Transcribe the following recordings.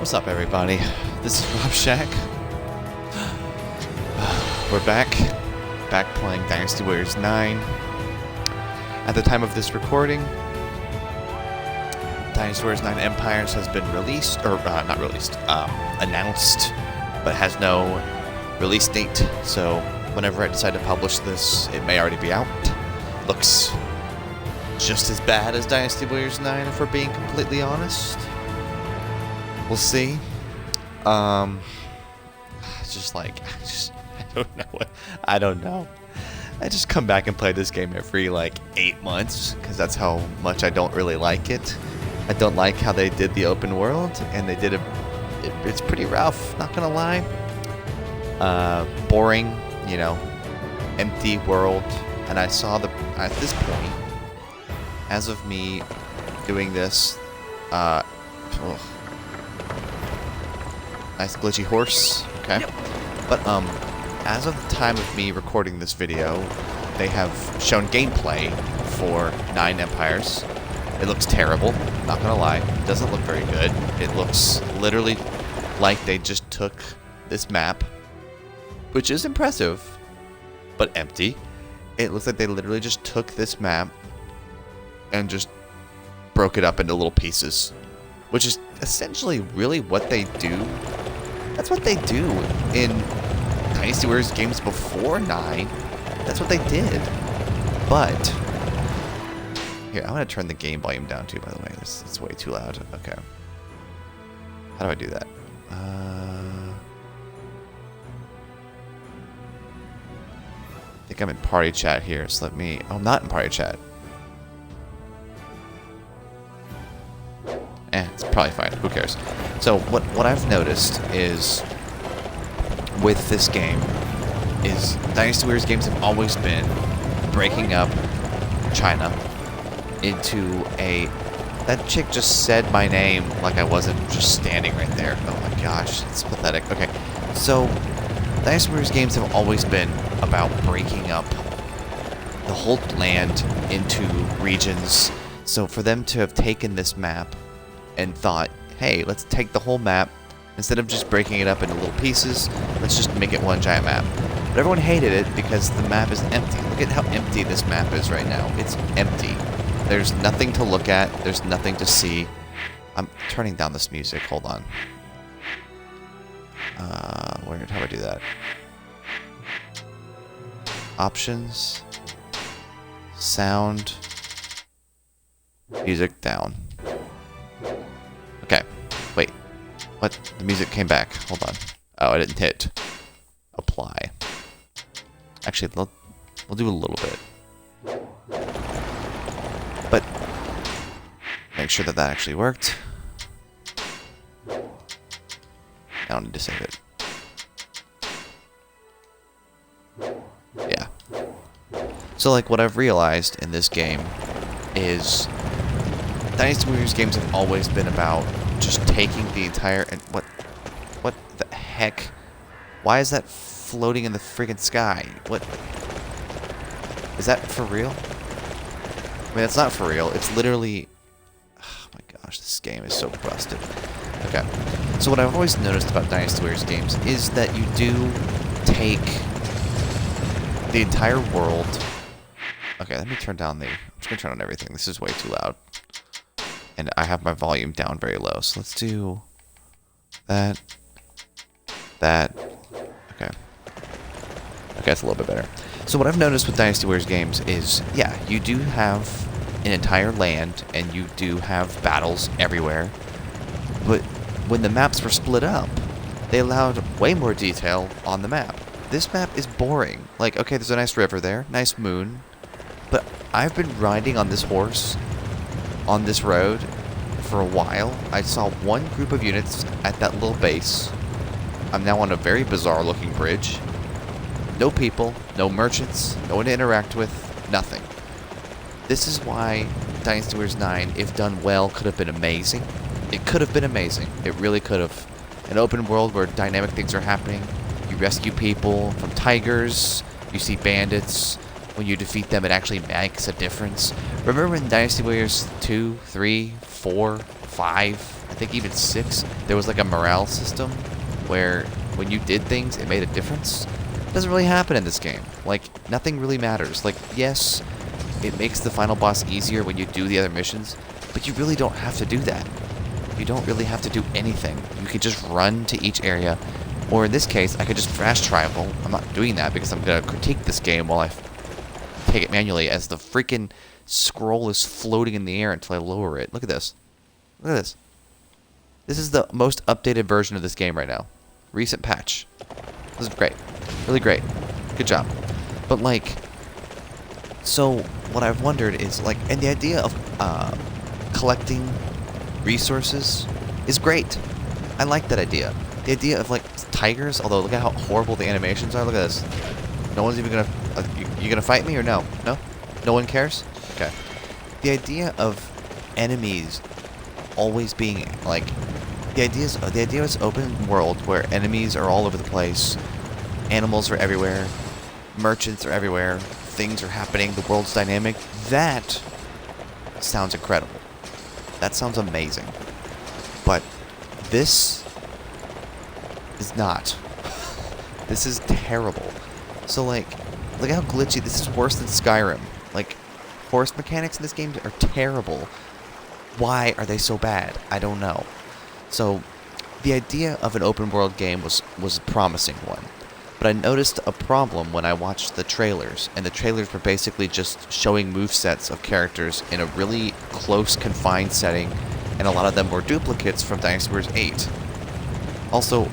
What's up, everybody? This is Rob Shack. We're back playing Dynasty Warriors 9. At the time of this recording, Dynasty Warriors 9 Empires has been released, or not released, announced, but has no release date. So whenever I decide to publish this, it may already be out. Looks just as bad as Dynasty Warriors 9, if we're being completely honest. We'll see. I don't know. I don't know. I just come back and play this game every, 8 months, because that's how much I don't really like it. I don't like how they did the open world, and they did it's pretty rough, not gonna lie. Boring, empty world, and I saw at this point, as of me doing this, nice glitchy horse, okay. But as of the time of me recording this video, they have shown gameplay for 9 Empires. It looks terrible, not gonna lie. It doesn't look very good. It looks literally like they just took this map, which is impressive, but empty. It looks like they literally just took this map and just broke it up into little pieces, which is essentially really what they do. That's what they do in Dynasty Warriors games before 9. That's what they did. But here, I'm gonna turn the game volume down too, by the way. It's way too loud. Okay. How do I do that? I think I'm in party chat here, so let me... Oh, I'm not in party chat. It's probably fine. Who cares? So what I've noticed is with this game is Dynasty Warriors games have always been breaking up China into a... That chick just said my name like I wasn't just standing right there. Oh my gosh, it's pathetic. Okay, so Dynasty Warriors games have always been about breaking up the whole land into regions. So for them to have taken this map and thought, hey, let's take the whole map, instead of just breaking it up into little pieces, let's just make it one giant map. But everyone hated it because the map is empty. Look at how empty this map is right now. It's empty. There's nothing to look at. There's nothing to see. I'm turning down this music. Hold on. How do I do that? Options. Sound. Music down. Okay. Wait. What? The music came back. Hold on. Oh, I didn't hit apply. Actually, we'll do a little bit. But make sure that actually worked. I don't need to save it. Yeah. So, what I've realized in this game is Dynasty Warriors games have always been about just taking the entire... And what the heck? Why is that floating in the friggin' sky? What? Is that for real? I mean, it's not for real. It's literally... Oh my gosh, this game is so busted. Okay. So what I've always noticed about Dynasty Warriors games is that you do take the entire world... Okay, let me turn down the... I'm just gonna turn on everything. This is way too loud. And I have my volume down very low. So let's do that. Okay. Okay, it's a little bit better. So what I've noticed with Dynasty Warriors games is, yeah, you do have an entire land, and you do have battles everywhere. But when the maps were split up, they allowed way more detail on the map. This map is boring. Okay, there's a nice river there, nice moon. But I've been riding on this horse on this road for a while. I saw one group of units at that little base. I'm now on a very bizarre looking bridge. No people, no merchants, no one to interact with, nothing. This is why Dynasty Warriors 9, if done well, could have been amazing. It could have been amazing. It really could have. An open world where dynamic things are happening. You rescue people from tigers, you see bandits, when you defeat them, it actually makes a difference. Remember in Dynasty Warriors 2, 3, 4, 5, I think even 6, there was like a morale system where when you did things, it made a difference? It doesn't really happen in this game. Like, nothing really matters. Like, yes, it makes the final boss easier when you do the other missions, but you really don't have to do that. You don't really have to do anything. You could just run to each area, or in this case, I could just fast travel. I'm not doing that because I'm going to critique this game while I take it manually as the freaking scroll is floating in the air until I lower it. Look at this. Look at this. This is the most updated version of this game right now. Recent patch. This is great. Really great. Good job. But like, so what I've wondered is like, and the idea of collecting resources is great. I like that idea. The idea of like tigers, although look at how horrible the animations are. Look at this. No one's even gonna, you gonna fight me or no? No? No one cares? Okay. The idea of enemies always being like, the idea is open world where enemies are all over the place, animals are everywhere, merchants are everywhere, things are happening, the world's dynamic. That sounds incredible. That sounds amazing. But this is not. This is terrible. So like, look how glitchy. This is worse than Skyrim. Like, horse mechanics in this game are terrible. Why are they so bad? I don't know. So, the idea of an open world game was a promising one. But I noticed a problem when I watched the trailers, and the trailers were basically just showing movesets of characters in a really close, confined setting, and a lot of them were duplicates from Dynasty Warriors 8. Also,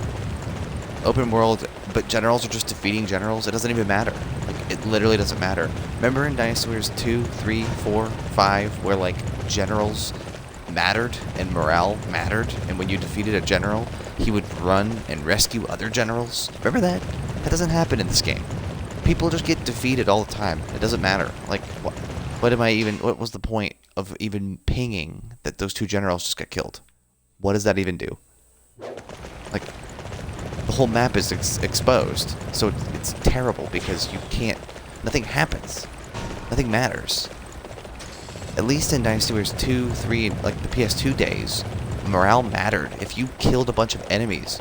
open world, but generals are just defeating generals. It doesn't even matter. Like, it literally doesn't matter. Remember in Dynasty Warriors 2, 3, 4, 5, where like generals mattered and morale mattered, and when you defeated a general, he would run and rescue other generals? Remember that? That doesn't happen in this game. People just get defeated all the time. It doesn't matter. Like, what was the point of even pinging that those two generals just got killed? What does that even do? Like, the whole map is exposed, so it's terrible because you can't, nothing happens. Nothing matters. At least in Dynasty Warriors 2, 3, like the PS2 days, morale mattered. If you killed a bunch of enemies,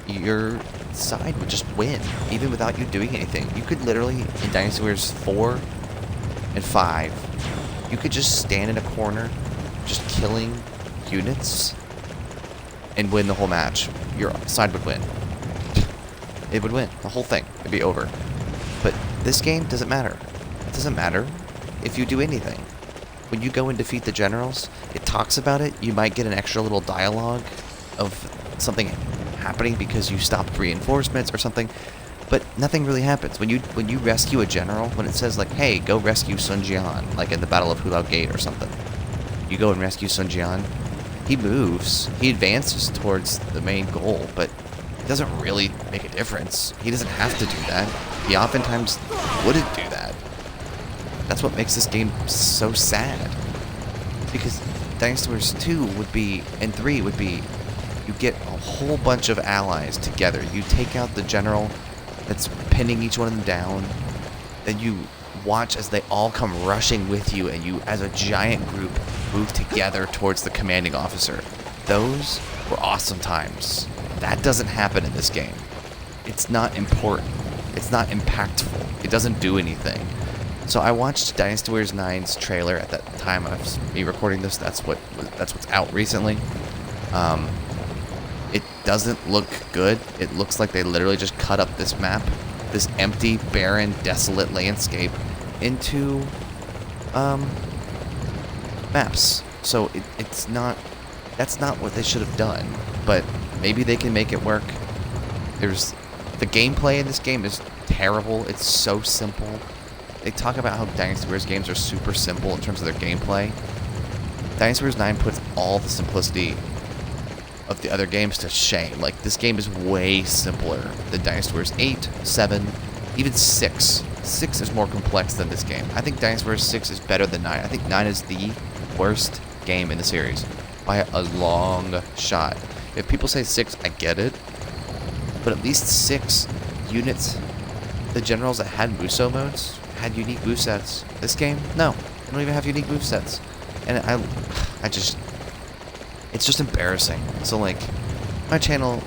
your side would just win, even without you doing anything. You could literally, in Dynasty Warriors 4 and 5, you could just stand in a corner, just killing units, and win the whole match. Your side would win. It would win. The whole thing. It'd be over. But this game doesn't matter. It doesn't matter if you do anything. When you go and defeat the generals, it talks about it. You might get an extra little dialogue of something happening because you stopped reinforcements or something, but nothing really happens. When you rescue a general, when it says like, hey, go rescue Sun Jian, like in the Battle of Hulao Gate or something, you go and rescue Sun Jian, he moves, he advances towards the main goal, but it doesn't really make a difference. He doesn't have to do that. He oftentimes wouldn't do that. That's what makes this game so sad. Because Dynasty Warriors 2 would be, and 3 would be, you get a whole bunch of allies together. You take out the general that's pinning each one of them down, then you watch as they all come rushing with you, and you, as a giant group, move together towards the commanding officer. Those were awesome times. That doesn't happen in this game. It's not important. It's not impactful. It doesn't do anything. So I watched Dynasty Warriors 9's trailer at that time of me recording this. That's what's out recently. It doesn't look good. It looks like they literally just cut up this map, this empty, barren, desolate landscape, into maps. So it's not. That's not what they should have done. But maybe they can make it work. The gameplay in this game is terrible. It's so simple. They talk about how Dynasty Warriors games are super simple in terms of their gameplay. Dynasty Warriors 9 puts all the simplicity of the other games to shame. Like, this game is way simpler than Dynasty Warriors 8, 7, even 6. 6 is more complex than this game. I think Dynasty Warriors 6 is better than 9. I think 9 is the worst game in the series by a long shot. If people say 6, I get it. But at least 6 units, the generals that had Muso modes, had unique movesets. This game, no, they don't even have unique movesets. And I just, it's just embarrassing. So like, my channel,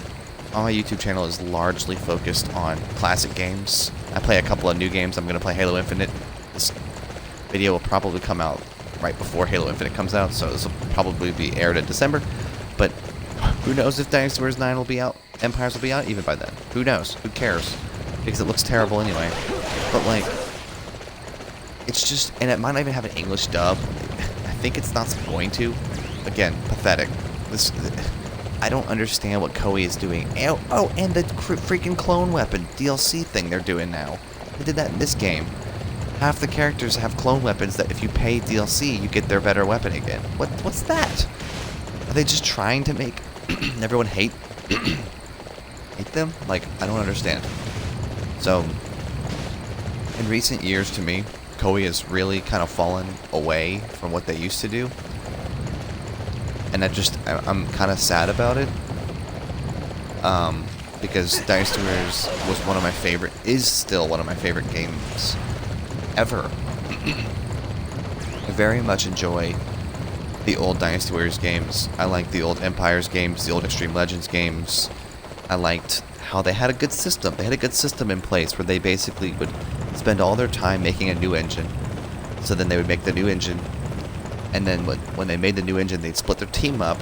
on my YouTube channel is largely focused on classic games. I play a couple of new games. I'm gonna play Halo Infinite. This video will probably come out right before Halo Infinite comes out, so this will probably be aired in December. But who knows if Dynasty Warriors 9 will be out, Empires will be out even by then. Who knows? Who cares? Because it looks terrible anyway. But like, it's just, and it might not even have an English dub. I think it's not going to. Again, pathetic. This, I don't understand what Koei is doing. Oh, and the freaking clone weapon DLC thing they're doing now. They did that in this game. Half the characters have clone weapons that if you pay DLC, you get their better weapon again. What's that? Are they just trying to make everyone hate them? Like, I don't understand. So, in recent years, to me, Koei has really kind of fallen away from what they used to do. And I'm kind of sad about it. Because Dynasty Warriors was is still one of my favorite games ever. I very much enjoy the old Dynasty Warriors games. I like the old Empires games, the old Extreme Legends games. I liked how they had a good system. They had a good system in place where they basically would spend all their time making a new engine. So then they would make the new engine, and then when they made the new engine, they'd split their team up.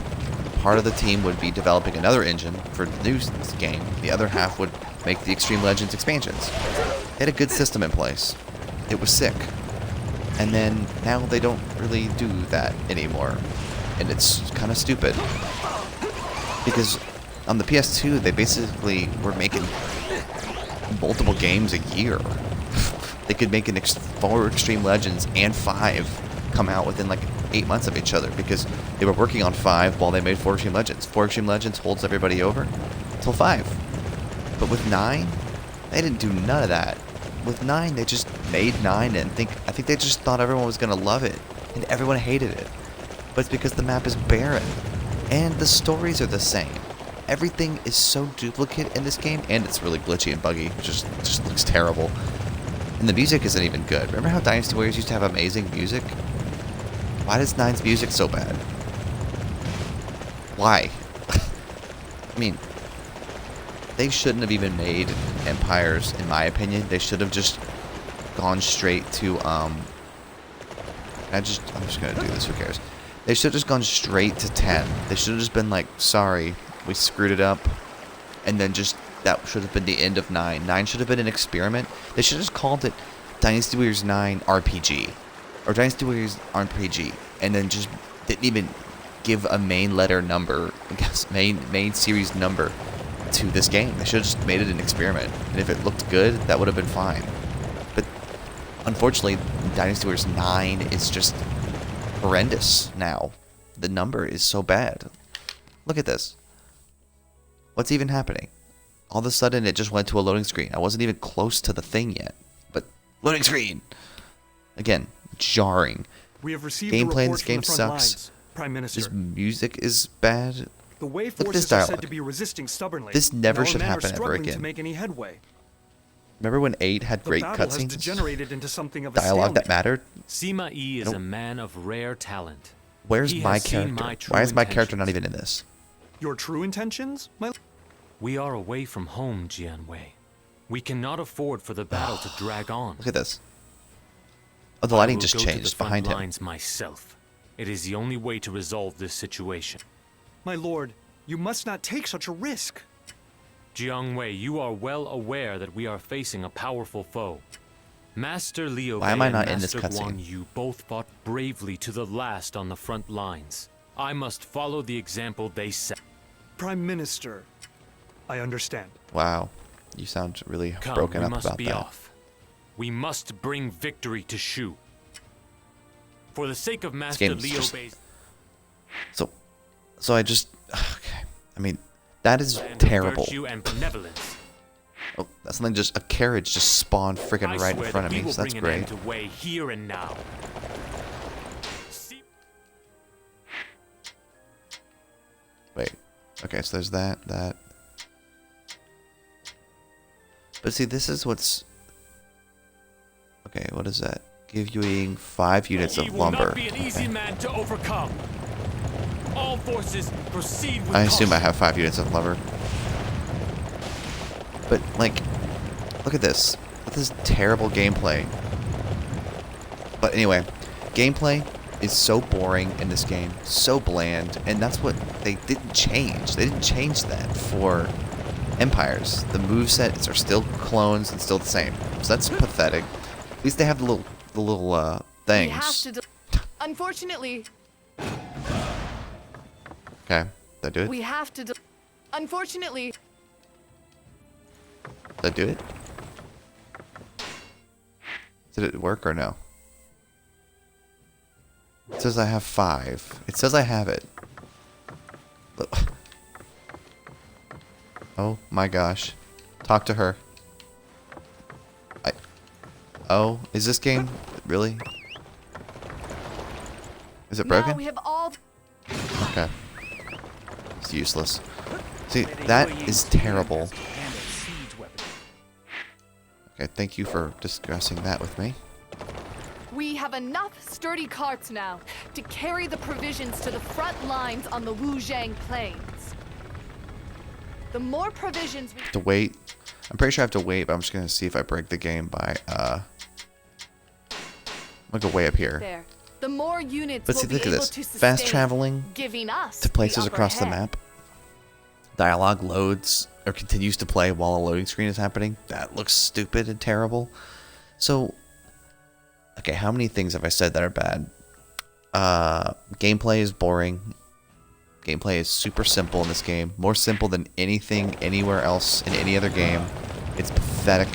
Part of the team would be developing another engine for the new game. The other half would make the Extreme Legends expansions. They had a good system in place. It was sick. And then now they don't really do that anymore. And it's kind of stupid. Because on the PS2, they basically were making multiple games a year. They could make 4 Extreme Legends and 5 come out within like 8 months of each other because they were working on 5 while they made 4 Extreme Legends. 4 Extreme Legends holds everybody over until 5. But with 9, they didn't do none of that. With 9, they just made 9 and I think they just thought everyone was going to love it. And everyone hated it. But it's because the map is barren. And the stories are the same. Everything is so duplicate in this game, and it's really glitchy and buggy. It just looks terrible. And the music isn't even good. Remember how Dynasty Warriors used to have amazing music? Why is 9's music so bad? Why? I mean, they shouldn't have even made Empires, in my opinion. They should have just gone straight to, I'm just gonna do this, who cares? They should have just gone straight to 10. They should have just been like, sorry, we screwed it up. And then just, that should have been the end of 9. 9 should have been an experiment. They should have just called it Dynasty Warriors 9 RPG. Or Dynasty Warriors RPG. And then just didn't even give a main letter number, I guess, main series number to this game. They should have just made it an experiment. And if it looked good, that would have been fine. But unfortunately, Dynasty Warriors 9 is just horrendous now. The number is so bad. Look at this. What's even happening? All of a sudden, it just went to a loading screen. I wasn't even close to the thing yet. But, loading screen! Again, jarring. We have received gameplay in this game sucks. Lines, Prime Minister. This music is bad. The way Look at this forces are dialogue. said to be resisting stubbornly. This never and our should men are happen ever struggling again. To make any headway. Remember when 8 had The great battle has cutscenes? degenerated into something of a Dialogue that stalemate. mattered? Sima Yi is a man of rare talent. Where's He my has seen character? my true Why is my character not intentions. even in this? Your true intentions, my We are away from home, Jianwei. We cannot afford for the battle to drag on. Look at this. Oh, the lighting I will just go to the changed front behind him. lines myself. It is the only way to resolve this situation. My lord, you must not take such a risk. Jiangwei, you are well aware that we are facing a powerful foe. Master Liu Why am I and not in this Master cutscene? Guan Yu both fought bravely to the last on the front lines. I must follow the example they set. Prime Minister, I understand. Wow. You sound really Come, broken we up must about be that. off. We must bring victory to Shu. For the sake of Master game's Liu just- Bei's So I just... Okay. I mean, that is land of terrible. virtue and benevolence. Oh, that's something just... A carriage just spawned freaking I right in swear front of that we me, will so that's bring an end great. to Wei here and now. See- Wait. Okay, so there's that. But see, this is what's... Okay, what is that? Give you 5 units of He will lumber. not be an easy Okay. man to overcome. All forces proceed with I assume I caution. have 5 units of lumber. But, like, look at this. Look at this terrible gameplay. But anyway, gameplay is so boring in this game, so bland, and that's what they didn't change. They didn't change that for Empires. The movesets are still clones and still the same. So that's pathetic. At least they have the little We have things. to. Unfortunately, Okay, did I do it? we have to. Unfortunately, Did I do it? Did it work or no? It says I have 5. It says I have it. Look. Oh my gosh. Talk to her. Oh, is this game really? Is it broken? now we have all. Okay. It's useless. See, that is terrible. Okay, thank you for discussing that with me. We have enough sturdy carts now to carry the provisions to the front lines on the Wuzhang plains. The more provisions we. To wait. I'm pretty sure I have to wait, but I'm just gonna see if I break the game by I'm gonna go way up here. There. The more units But will see, be look at able this. to sustain, Fast traveling giving us to places the upper across the hand. map. Dialogue loads or continues to play while a loading screen is happening. That looks stupid and terrible. So, okay, how many things have I said that are bad? Gameplay is boring. Gameplay is super simple in this game. More simple than anything anywhere else in any other game. It's pathetic.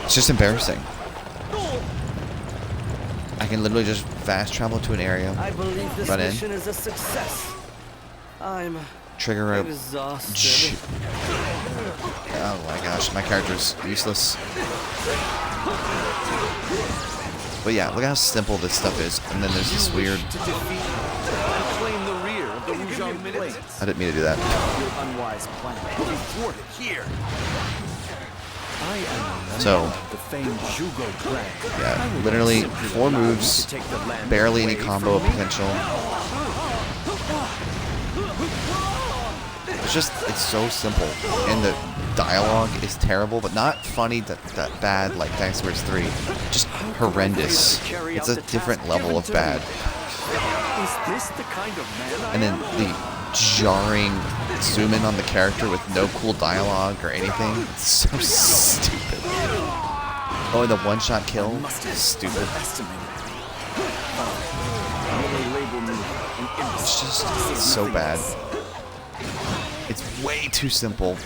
It's just embarrassing. I can literally just fast travel to an area, I believe this run in, mission is a success. I'm trigger a exhausted. Oh my gosh, my character's useless. But yeah, look how simple this stuff is. And then there's this weird... To defeat and claim the rear of the Wuzhang plains. I didn't mean to do that. Your unwise plan will be thwarted here. I am So, the famed Zhugo clan. I yeah, will literally simply 4 allow you moves, to take the land barely any away combo from me. potential. It's just, it's so simple. And the dialogue is terrible, but not funny that bad like Dynasty Warriors 3. Just horrendous. It's a different level of bad. Is this the kind of man I And then am? the jarring zoom in on the character with no cool dialogue or anything. It's so stupid. Oh, and the one-shot kill? Stupid. It's just so bad. It's way too simple.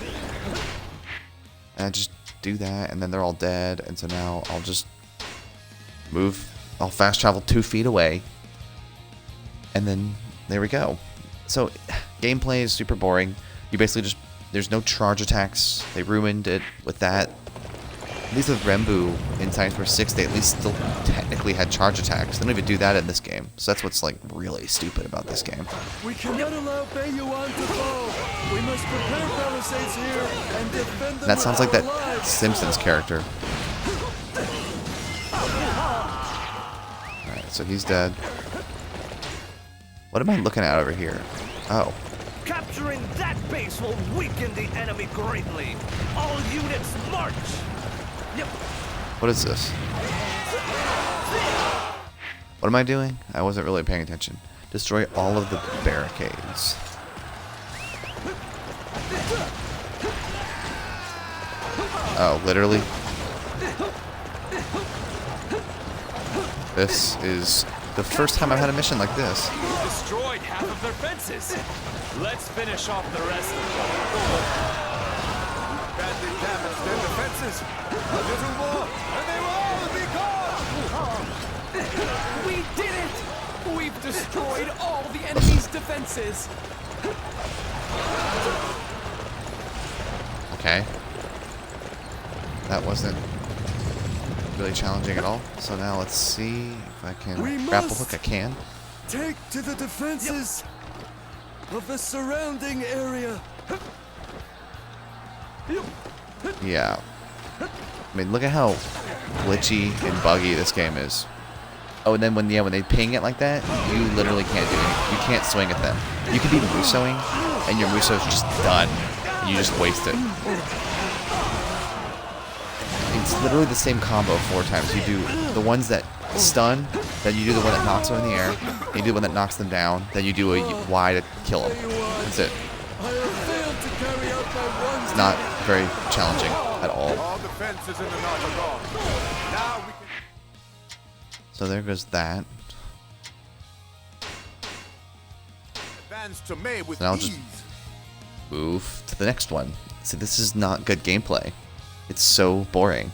And I just do that, and then they're all dead, and so now I'll just move. I'll fast travel 2 feet away, and then there we go. So, gameplay is super boring. You basically just, there's no charge attacks. They ruined it with that. At least with Renbu in Dynasty Warriors 6, they at least still technically had charge attacks. They don't even do that in this game. So that's what's like really stupid about this game. We cannot allow Beiyuan to fall. We must prepare palisades here and defend them. That sounds like with that our lives. Simpsons character. Alright, so he's dead. What am I looking at over here? Oh. Capturing that base will weaken the enemy greatly. All units march. Yep. What is this? What am I doing? I wasn't really paying attention. Destroy all of the barricades. Oh, literally? This is the first time I've had a mission like this. Destroyed half of their fences. Let's finish off the rest of them. Badly damaged their defenses. A little more, and they will all be gone. We did it! We've destroyed all the enemy's defenses. Okay. That wasn't really challenging at all. So now let's see if I can We grapple must. hook. I can. Take to the defenses of the surrounding area. Yeah. I mean, look at how glitchy and buggy this game is. Oh, and then when they ping it like that, you literally can't do anything. You can't swing at them. You can be Musoing, and your Muso's just done. And you just waste it. It's literally the same combo 4 times. You do the ones that stun, then you do the one that knocks them in the air, then you do the one that knocks them down, then you do a Y to kill them. That's it. It's not very challenging at all. All defenses in the north are gone. Now we can... So there goes that. advance to May with So now I'll ease. just move to the next one. See, this is not good gameplay. It's so boring.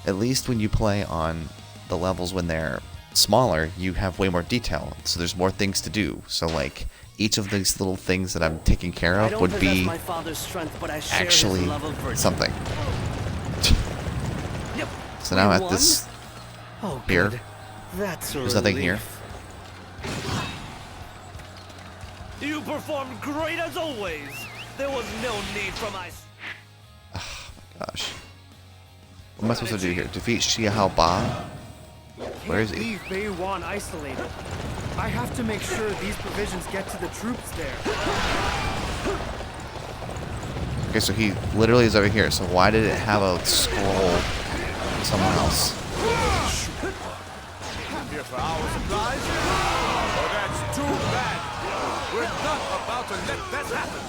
At least when you play on the levels when they're smaller, you have way more detail. So there's more things to do. So like each of these little things that I'm taking care of would be my father's strength, but I share his actually love of virtue. something. Yep. So now We at won? this Oh, here, good. That's a there's nothing here. relief. You performed great as always. There was no need for my... Gosh. What am I supposed to do here? Defeat Xiahao Ba? Where is he? Leave Bei Wan isolated. I have to make sure these provisions get to the troops there. Okay, so he literally is over here. So why did it have a scroll somewhere else? Here for our supplies? Oh, that's too bad. We're not about to let that happen.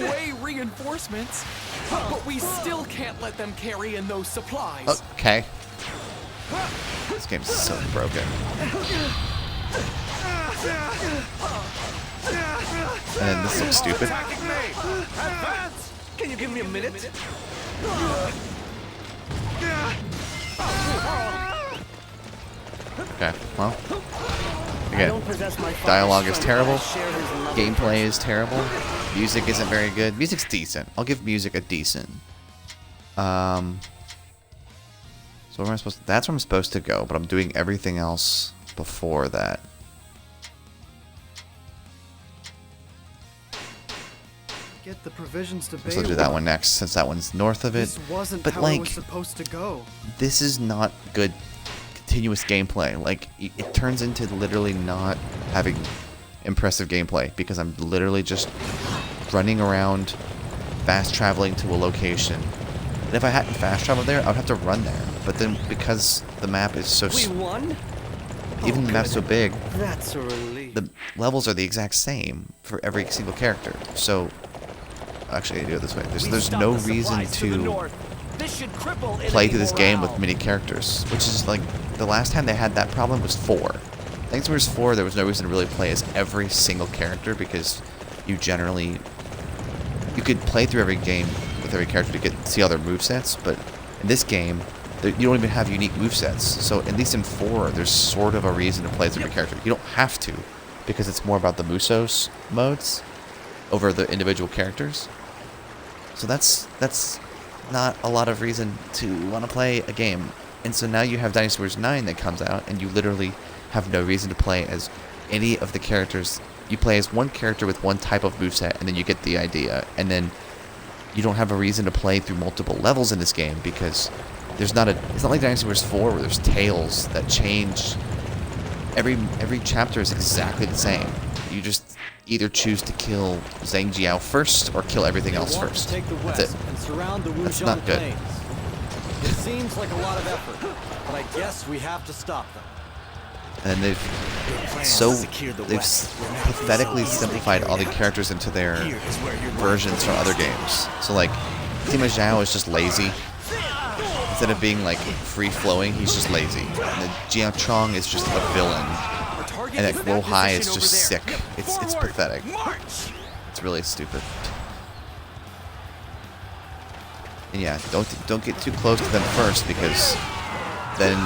Way reinforcements, but we still can't let them carry in those supplies. Okay. This game's so broken. And then this looks stupid. Attacking May. Advance. Can you give me a minute? Okay, well. I Again, don't possess my father's dialogue is strength, terrible. but I share his love of Gameplay is terrible. Music isn't very good. Music's decent. I'll give music a decent. So where am I supposed to, that's where I'm supposed to go, but I'm doing everything else before that. Get the provisions to I'm supposed to do that one next, since that one's north of it. This wasn't But how like, it was supposed to go. this is not good continuous gameplay. Like, it turns into literally not having impressive gameplay because I'm literally just running around, fast traveling to a location. And if I hadn't fast traveled there, I would have to run there. But then because the map is so We won? even the map's so big, That's a relief. the levels are the exact same for every single character. So actually, I do it this way. There's no reason to play through this game with many characters, which is like the last time they had that problem was 4. Thanks to 4, there was no reason to really play as every single character because you could play through every game with every character to see all their movesets, but in this game, you don't even have unique movesets. So at least in 4, there's sort of a reason to play through every character. You don't have to, because it's more about the Musos modes over the individual characters. So that's not a lot of reason to want to play a game. And so now you have Dynasty Warriors 9 that comes out, and you literally have no reason to play as any of the characters. You play as one character with one type of moveset, and then you get the idea. And then you don't have a reason to play through multiple levels in this game because it's not like Dynasty Warriors 4 where there's tales that change. Every chapter is exactly the same. You just either choose to kill Zhang Jiao first or kill everything else first. That's it. And surround the That's Wuzhong not good. plains. It seems like a lot of effort, but I guess we have to stop them. And they've pathetically simplified all the characters into their versions from other games. So like, Sima Zhao is just lazy. Instead of being like free-flowing, he's just lazy. And then Jiao Chong is just a villain. And that Guo Hai is just sick. It's pathetic. It's really stupid. And yeah, don't get too close to them first because then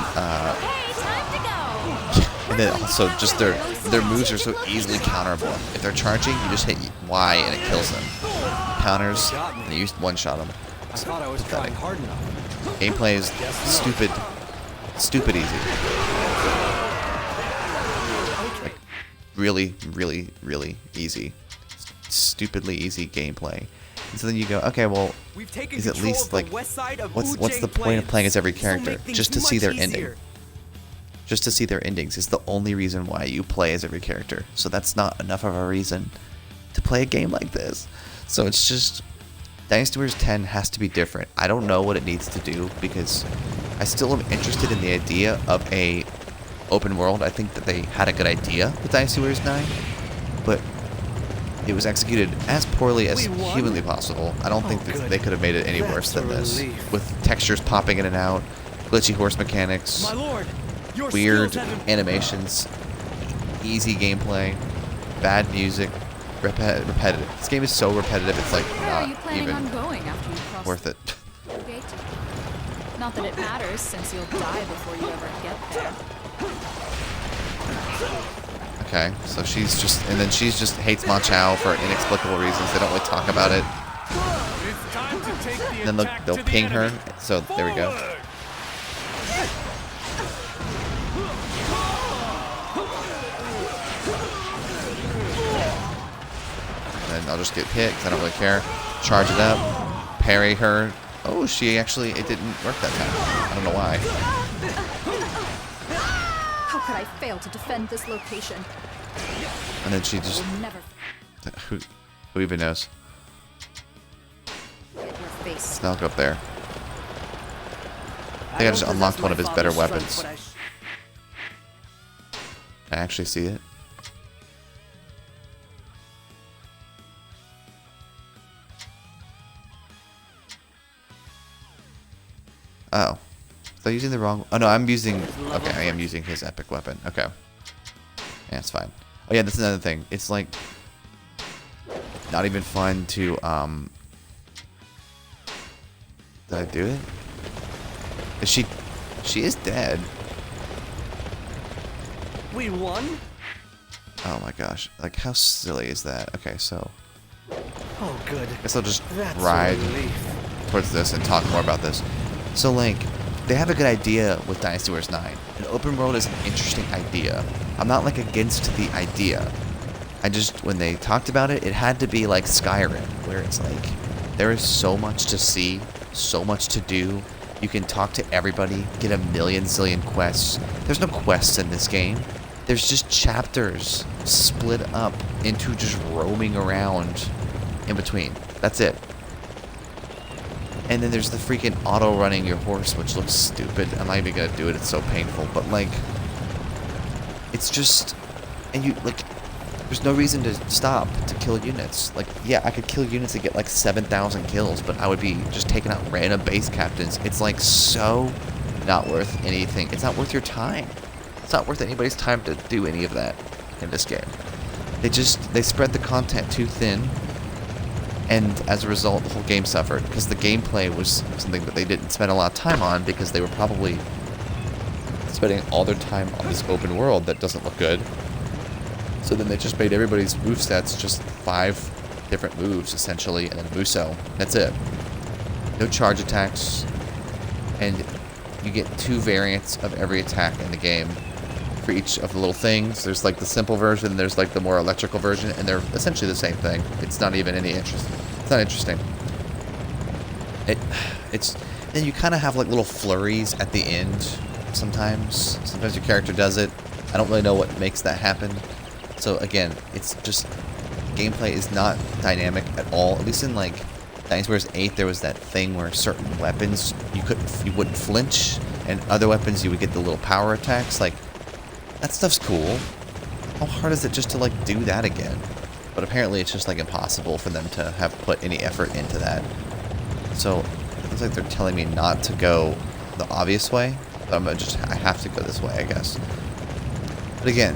and then also just their moves are so easily counterable. If they're charging, you just hit Y and it kills them. Counters, and you just one-shot them. I thought I was trying hard enough. Gameplay is stupid easy. Like, really, really, really easy. Stupidly easy gameplay. And so then you go, okay, well, We've taken is at control least of the like, west side of what's the Wujing point of playing as every Plains. This'll character? make things Just to see their much ending. easier. Just to see their endings is the only reason why you play as every character. So that's not enough of a reason to play a game like this. So it's just, Dynasty Warriors 10 has to be different. I don't know what it needs to do because I still am interested in the idea of a open world. I think that they had a good idea with Dynasty Warriors 9, but it was executed as poorly as We won? humanly possible. I don't think that good. they could have made it any That's worse than a this. relief. With textures popping in and out, glitchy horse mechanics, My lord, your weird skills haven't- animations, easy gameplay, bad music, repetitive. This game is so repetitive, it's like Where are you not planning even on going after you cross worth it. the gate? Not that it matters, since you'll die before you ever get there. Okay, so she's just, and then she's just hates Ma Chao for inexplicable reasons. They don't really talk about it. It's time to take the And then attack they'll to the ping her. enemy. So there we go. Forward! And then I'll just get hit because I don't really care. Charge it up, parry her. Oh, she actually, it didn't work that time. I don't know why. How could I fail to defend this location? And then she just, Will never who even knows? get your face. Now I'll go up there. I think I just don't unlocked possess one my of his father's better strength, weapons. but I actually see it. Oh. Was I using the wrong... Oh, no, I'm using... Okay, I am using his epic weapon. Okay. Yeah, it's fine. Oh, yeah, that's another thing. It's, like... Not even fun to, Did I do it? Is she... She is dead. We won? Oh, my gosh. Like, how silly is that? Okay, so... Oh, good. I guess I'll just That's a ride relief. towards this and talk more about this. So, like, they have a good idea with Dynasty Warriors 9. An open world is an interesting idea. I'm not, like, against the idea. I just, when they talked about it, it had to be like Skyrim, where it's like, there is so much to see, so much to do. You can talk to everybody, get a million zillion quests. There's no quests in this game. There's just chapters split up into just roaming around in between. That's it. And then there's the freaking auto-running your horse, which looks stupid. I'm not even gonna do it, it's so painful. But, like, it's just... And you, like, there's no reason to stop to kill units. Like, yeah, I could kill units and get, like, 7,000 kills, but I would be just taking out random base captains. It's, like, so not worth anything. It's not worth your time. It's not worth anybody's time to do any of that in this game. They spread the content too thin. And as a result, the whole game suffered because the gameplay was something that they didn't spend a lot of time on because they were probably spending all their time on this open world that doesn't look good. So then they just made everybody's movesets just 5 different moves, essentially, and then Muso. That's it. No charge attacks, and you get 2 variants of every attack in the game for each of the little things. There's like the simple version, and there's like the more electrical version, and they're essentially the same thing. It's not even any interest. It's not interesting. It's then you kind of have like little flurries at the end. Sometimes your character does it. I don't really know what makes that happen. So again, it's just gameplay is not dynamic at all. At least in like Dynasty Warriors 8, there was that thing where certain weapons you wouldn't flinch, and other weapons you would get the little power attacks. Like, that stuff's cool. How hard is it just to, like, do that again? But apparently it's just, like, impossible for them to have put any effort into that. So, it looks like they're telling me not to go the obvious way. But I have to go this way, I guess. But again,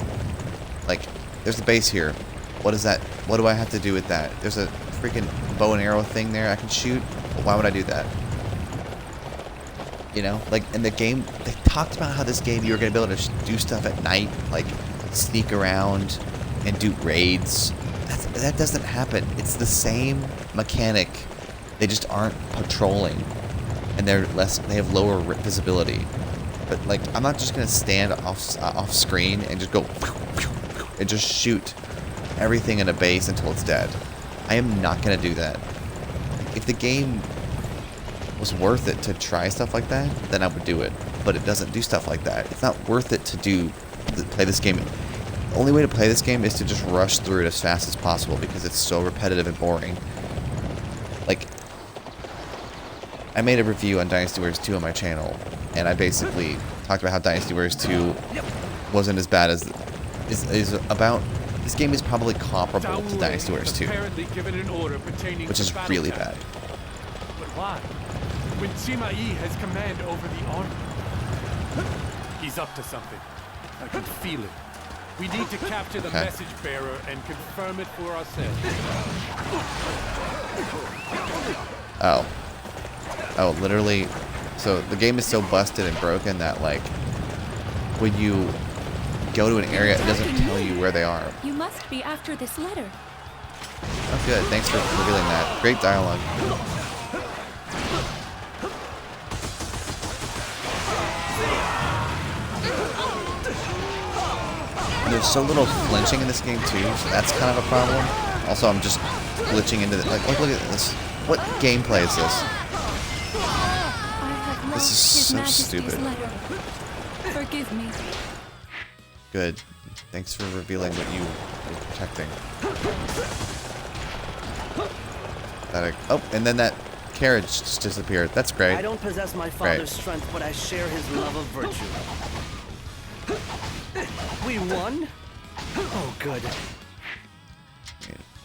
like, there's the base here. What is that? What do I have to do with that? There's a freaking bow and arrow thing there I can shoot. But why would I do that? You know, like in the game, they talked about how this game you were going to be able to do stuff at night, like sneak around and do raids. That doesn't happen. It's the same mechanic. They just aren't patrolling, and they have lower visibility. But like, I'm not just going to stand off screen and just go and just shoot everything in a base until it's dead. I am not going to do that. if the game was worth it to try stuff like that, then I would do it. But it doesn't do stuff like that. It's not worth it to play this game. The only way to play this game is to just rush through it as fast as possible because it's so repetitive and boring. Like, I made a review on Dynasty Warriors 2 on my channel, and I basically talked about how Dynasty Warriors 2 wasn't as bad as is about. This game is probably comparable to Dynasty Warriors 2, which is really bad. But why? When Sima Yi has command over the army, he's up to something. I can feel it. We need to capture the message bearer and confirm it for ourselves. Oh, literally. So the game is so busted and broken that, like, when you go to an area, it doesn't tell you where they are. You must be after this letter. Oh, good. Thanks for revealing that. Great dialogue. There's so little flinching in this game too, so that's kind of a problem. Also, I'm just glitching into the, like look at this. What gameplay is this? This is so stupid. Forgive me. Good. Thanks for revealing what you were protecting. Oh, and then that carriage just disappeared. That's great. I don't possess my father's strength, but I share his love of virtue. We won? Oh, good. Man,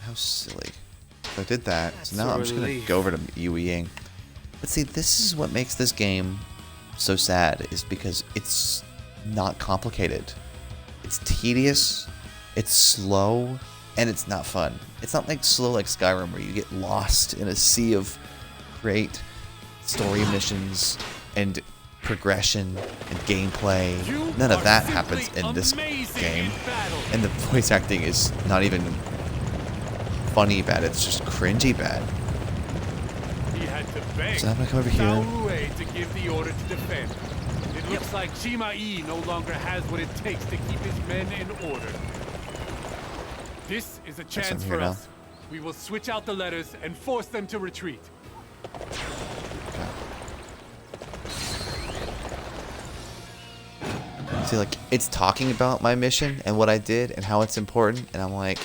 how silly. So I did that, so now I'm just gonna go over to UEing. But see, this is what makes this game so sad, is because it's not complicated. It's tedious, it's slow, and it's not fun. It's not like slow like Skyrim where you get lost in a sea of great story missions and progression and gameplay. None of that happens in this game. And the voice acting is not even funny bad, it's just cringy bad. He had to beg So I'm gonna come over here. Dao to give the order to defend. It looks like Sima Yi no longer has what it takes to keep his men in order. This is a chance for us. We will switch out the letters and force them to retreat. See, like, it's talking about my mission and what I did and how it's important, and I'm like,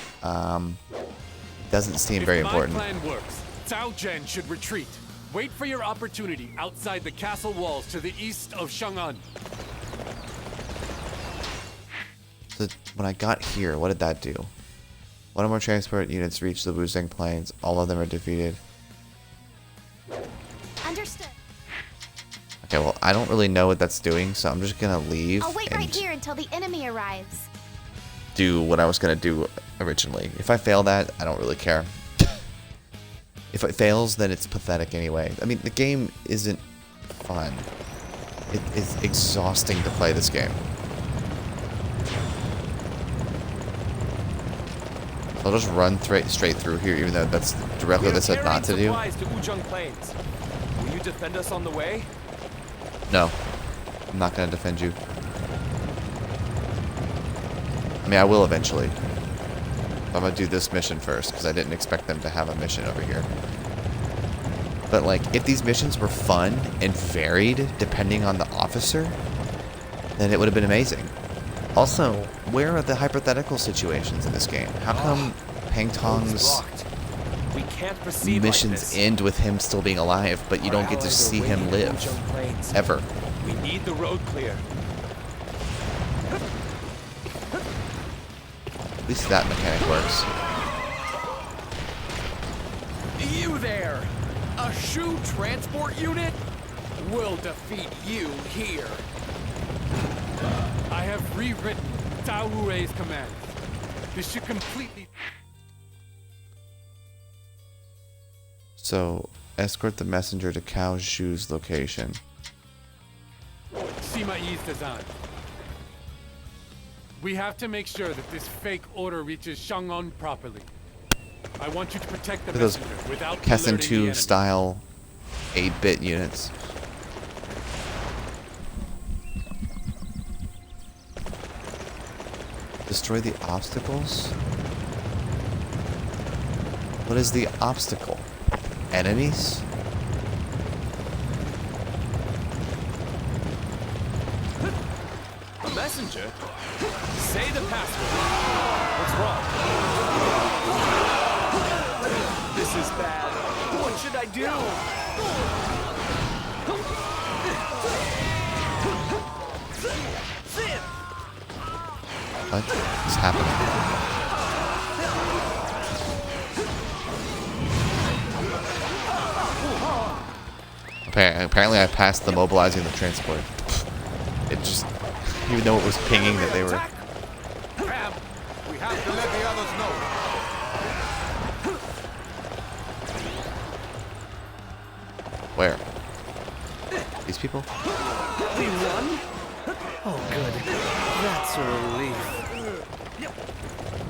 doesn't seem very important. If my plan works, Cao Zhen should retreat. Wait for your opportunity outside the castle walls to the east of Chang'an. So when I got here, what did that do? One or more transport units reach the Wuzheng Plains. All of them are defeated. Understood. Okay, well, I don't really know what that's doing, so I'm just gonna leave. I'll wait right here until the enemy arrives. Do what I was gonna do originally. If I fail that, I don't really care. If it fails, then it's pathetic anyway. I mean, the game isn't fun. It is exhausting to play this game. So I'll just run straight through here, even though that's directly what they said not to do. Will you defend us on the way? No, I'm not gonna defend you. I mean, I will eventually. I'm gonna do this mission first, because I didn't expect them to have a mission over here. But, like, if these missions were fun and varied, depending on the officer, then it would have been amazing. Also, where are the hypothetical situations in this game? How come Pang Tong's missions end with him still being alive, but you don't get to see him live? Ever. We need the road clear. At least that mechanic works. You there! A shoe transport unit? We'll defeat you here. I have rewritten Dao Rui's command. This should completely... So, escort the messenger to Cao Zhu's location. Sima Yi's design. We have to make sure that this fake order reaches Chang'an properly. I want you to protect the Those messenger without Kessen alerting the 2 enemy. style 8-bit units. Destroy the obstacles? What is the obstacle? Enemies? A messenger? Say the password. What's wrong? This is bad. What should I do? What is happening? Apparently I passed the mobilizing the transport. It just, even though it was pinging that they were... Ram, we have to let the others know. Where? These people? We won? Oh, good. That's a relief.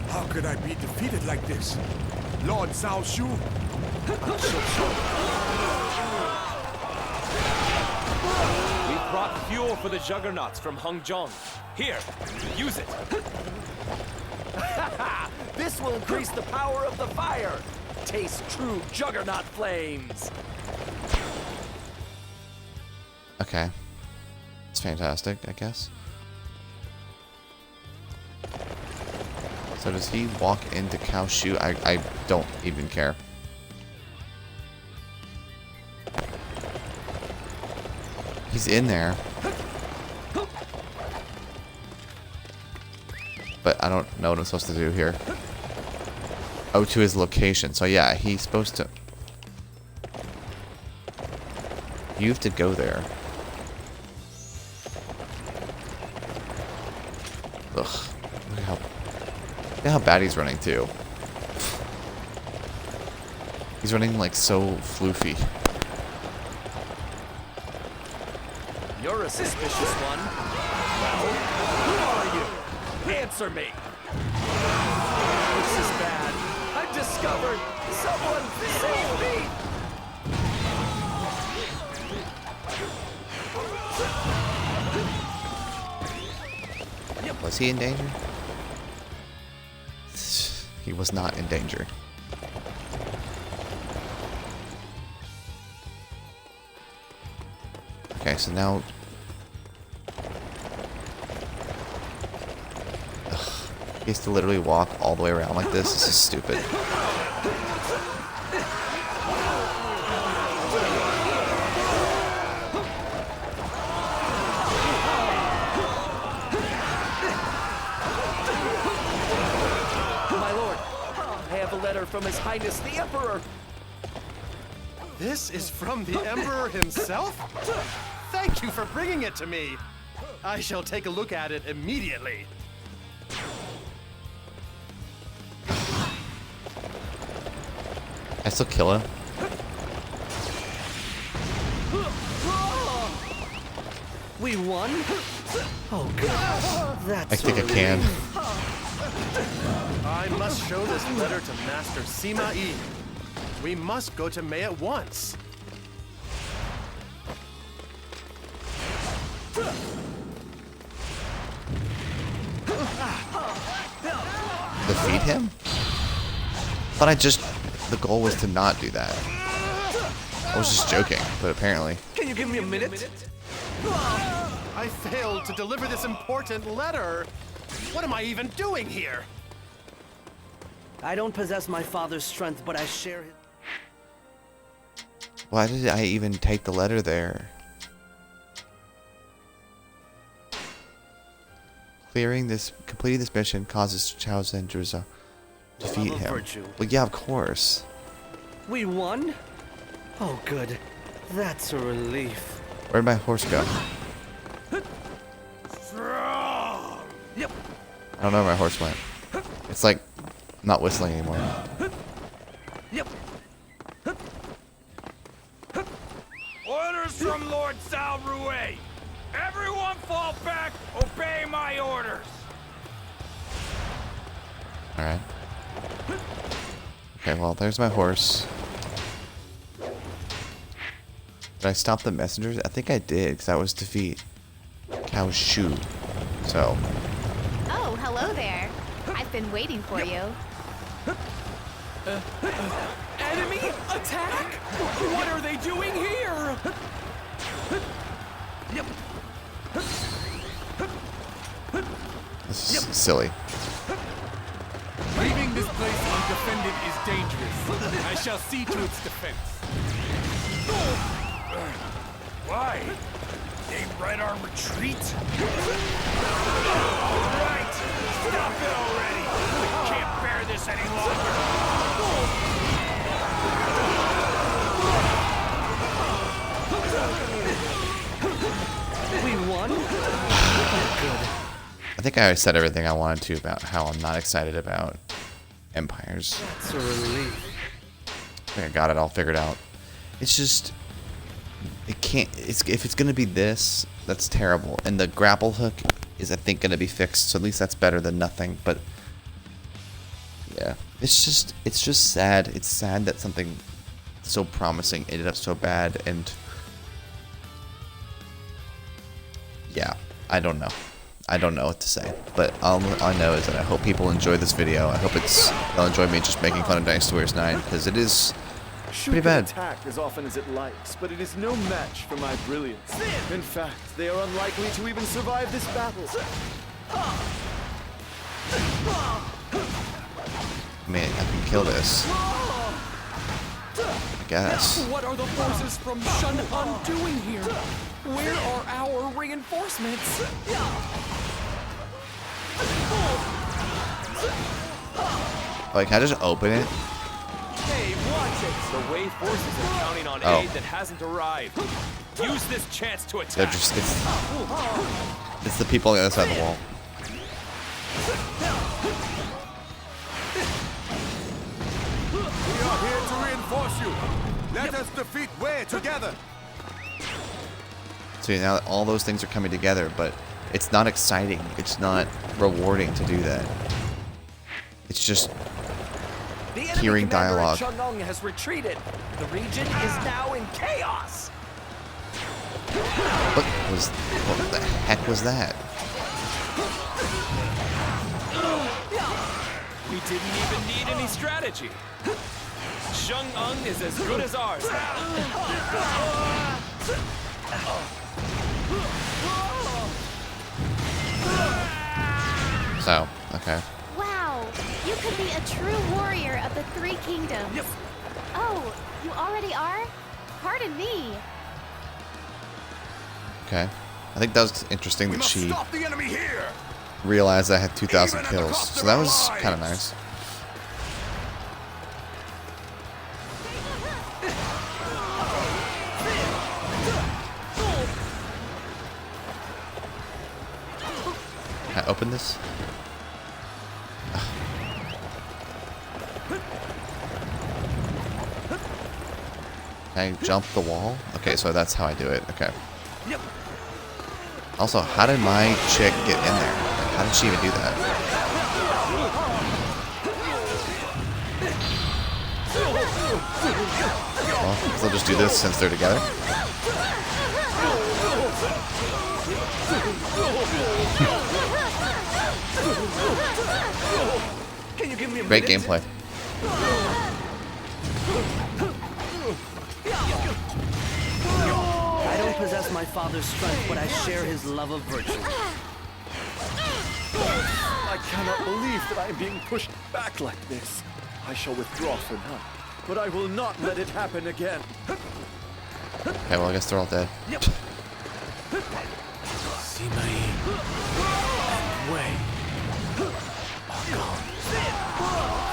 How could I be defeated like this? Lord Cao Shu? We brought fuel for the juggernauts from Hengzhong. Here, use it. This will increase the power of the fire. Taste true juggernaut flames. Okay. It's fantastic, I guess. So does he walk into Cao Shu? I don't even care. He's in there. But I don't know what I'm supposed to do here. Oh, to his location. So yeah, he's supposed to... You have to go there. Ugh. Look at how bad he's running too. He's running like so floofy. You're a suspicious one. Well, who are you? Answer me. This is bad. I've discovered. Someone save me. Was he in danger? He was not in danger. Okay, so now... Ugh, he has to literally walk all the way around like this. This is stupid. From His Highness the Emperor. This is from the Emperor himself? Thank you for bringing it to me. I shall take a look at it immediately. I still kill him. We won? Oh, good. That's I think I can. I must show this letter to Master Sima Yi. We must go to Mei at once. Defeat him? Thought the goal was to not do that. I was just joking, but apparently. Can you give me a minute? I failed to deliver this important letter. What am I even doing here? I don't possess my father's strength, but I share his... Why did I even take the letter there? Completing this mission causes Chao Zhenzhu's defeat him. Virtue. Well, yeah, of course. We won? Oh, good. That's a relief. Where'd my horse go? Yep. I don't know where my horse went. It's like not whistling anymore. Yep. Orders from Lord Cao Rue. Everyone fall back. Obey my orders. Alright. Okay, well, there's my horse. Did I stop the messengers? I think I did, because that was defeat Cao Shu. So. Oh, hello there. I've been waiting for you. Enemy attack? What are they doing here? This is silly. Leaving this place undefended is dangerous. I shall see to its defense. Why? They read our retreat? All right! Stop it already! We can't bear this any longer! We won? I think I already said everything I wanted to about how I'm not excited about Empires. It's a relief. I think I got it all figured out. It's just, it can't. If it's gonna be this, that's terrible. And the grapple hook is, I think, gonna be fixed. So at least that's better than nothing. But yeah, it's just sad. It's sad that something so promising ended up so bad. And yeah, I don't know. I don't know what to say, but all I know is that I hope people enjoy this video. I hope they'll enjoy me just making fun of Dynasty Warriors 9, because it is pretty bad. Attack as often as it likes, but it is no match for my brilliance. In fact, they are unlikely to even survive this battle. I mean, I can kill this, I guess. What are the forces from Shan doing here? Where are our reinforcements? Like, can I just open it? Hey, watch it! The Wei forces are counting on aid that hasn't arrived. Use this chance to attack. They're just, it's the people on the other side of the wall. We are here to reinforce you. Let us defeat Wei together. So now that all those things are coming together, but it's not exciting. It's not rewarding to do that. It's just hearing dialogue. Chang'an has retreated. The region is now in chaos. What the heck was that? We didn't even need any strategy. Chang'an is as good as ours now. So, okay. Wow, you could be a true warrior of the Three Kingdoms. Yep. Oh, you already are? Pardon me. Okay. I think that was interesting that she Stop the enemy here. realized I had 2,000 kills. So that was kind of nice. Can I open this? Can I jump the wall? Okay, so that's how I do it. Okay. Also, how did my chick get in there? Like, how did she even do that? Well, I guess I'll just do this since they're together. Can you give me a Great minute? gameplay. I don't possess my father's strength, but I share his love of virtue. I cannot believe that I am being pushed back like this. I shall withdraw for now, but I will not let it happen again. Okay, well, I guess they're all dead.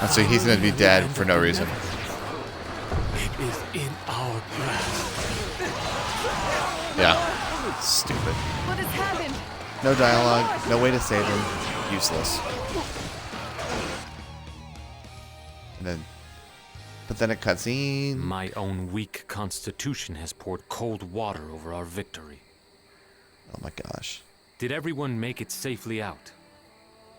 And so he's gonna be dead for no reason. It is in our grasp. Yeah. Stupid. What has happened? No dialogue, no way to save him. Useless. And then, but then a cutscene. My own weak constitution has poured cold water over our victory. Oh my gosh. Did everyone make it safely out?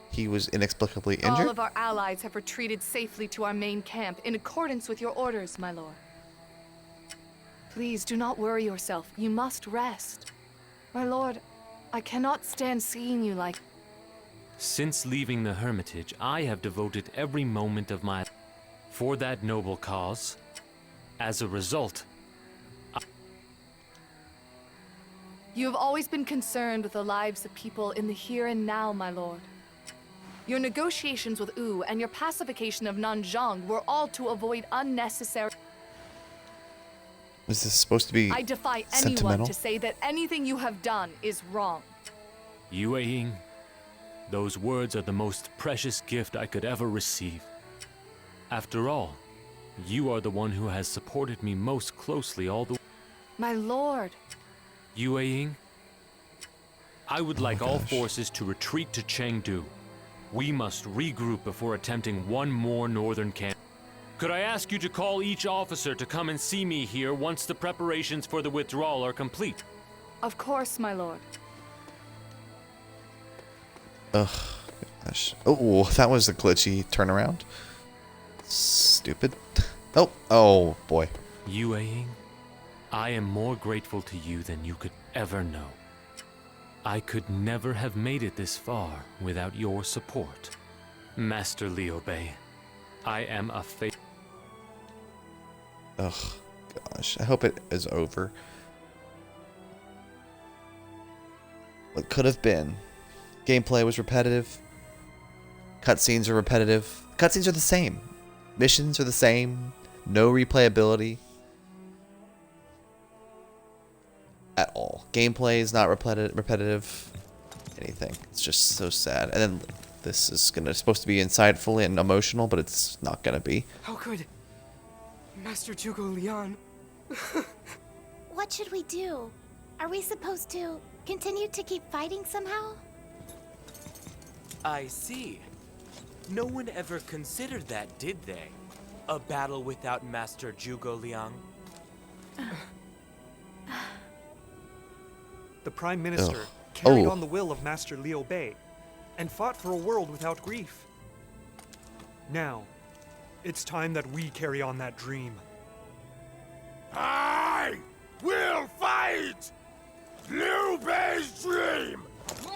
He was inexplicably All injured? of our allies have retreated safely to our main camp in accordance with your orders, my lord. Please do not worry yourself. You must rest. My lord, I cannot stand seeing you like... Since leaving the Hermitage, I have devoted every moment of my... For that noble cause, As a result, You have always been concerned with the lives of people in the here and now, my lord. Your negotiations with Wu and your pacification of Nanzhang were all to avoid unnecessary... Is this supposed to be I defy anyone sentimental? to say that anything you have done is wrong. Yue Ying, those words are the most precious gift I could ever receive. After all, you are the one who has supported me most closely all the way. My lord. Yue Ying, I would like all forces to retreat to Chengdu. We must regroup before attempting one more northern camp. Could I ask you to call each officer to come and see me here once the preparations for the withdrawal are complete? Of course, my lord. Ugh, gosh. Oh, that was a glitchy turnaround. Stupid. Oh boy. Yue Ying, I am more grateful to you than you could ever know. I could never have made it this far without your support. Master Liu Bei, I am a Ugh, gosh. I hope it is over. What could have been. Gameplay was repetitive. Cutscenes are repetitive. Cutscenes are the same. Missions are the same. No replayability. At all. Gameplay is not repetitive. Anything. It's just so sad. And then this is supposed to be insightful and emotional, but it's not gonna be. How could Master Zhuge Liang? What should we do? Are we supposed to continue to keep fighting somehow? I see. No one ever considered that, did they? A battle without Master Zhuge Liang? The Prime Minister carried on the will of Master Liu Bei and fought for a world without grief. Now, it's time that we carry on that dream. I will fight! Liu Bei's dream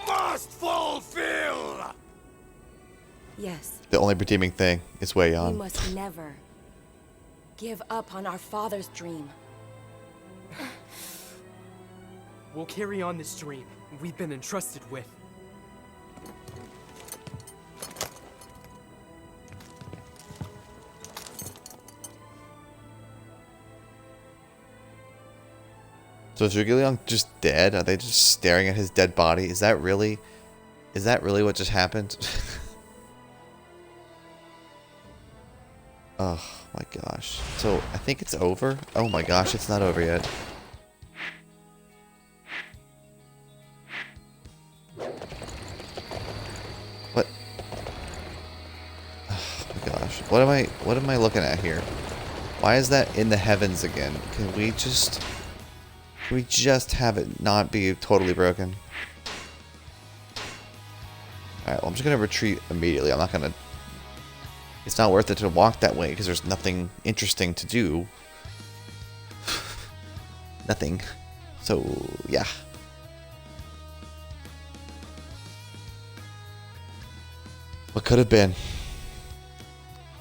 must fulfill! Yes. The only redeeming thing is Wei Yan. We must never give up on our father's dream. We'll carry on this dream we've been entrusted with. So is Zhuge Liang just dead? Are they just staring at his dead body? Is that really what just happened? Oh my gosh. So I think it's over. Oh my gosh, it's not over yet. What? Oh my gosh. What am I looking at here? Why is that in the heavens again? Can we just have it not be totally broken? Alright, well, I'm just gonna retreat immediately. I'm not gonna... It's not worth it to walk that way because there's nothing interesting to do. Nothing. So, yeah. What could have been?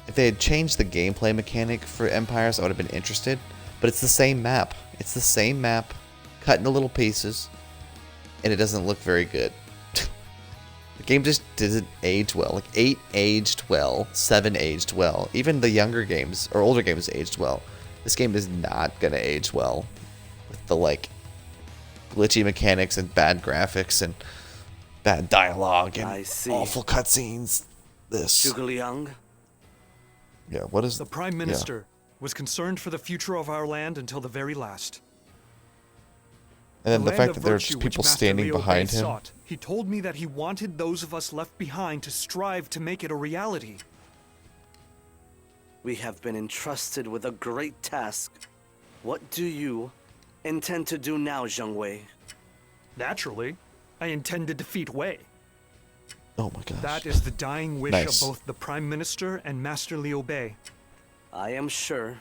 If they had changed the gameplay mechanic for Empires, I would have been interested. But it's the same map. It's the same map, cut into little pieces, and it doesn't look very good. The game just didn't age well. Like 8 aged well, 7 aged well. Even the younger games or older games aged well. This game is not gonna age well with the like glitchy mechanics and bad graphics and bad dialogue and awful cutscenes. This. Zhuge Liang. Yeah, what is the Prime Minister was concerned for the future of our land until the very last. And then the fact that there's people standing behind him. Sought. He told me that he wanted those of us left behind to strive to make it a reality. We have been entrusted with a great task. What do you intend to do now, Zheng Wei? Naturally, I intend to defeat Wei. Oh my gosh. That is the dying wish of both the Prime Minister and Master Liu Bei. I am sure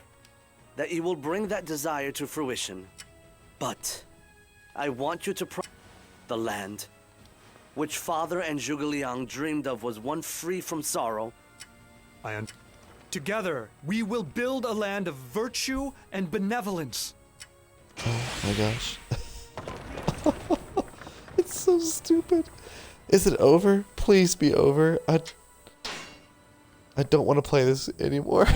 that you will bring that desire to fruition. But I want you to the land, which Father and Zhuge Liang dreamed of was one free from sorrow. Together, we will build a land of virtue and benevolence. Oh my gosh. It's so stupid. Is it over? Please be over. I don't want to play this anymore.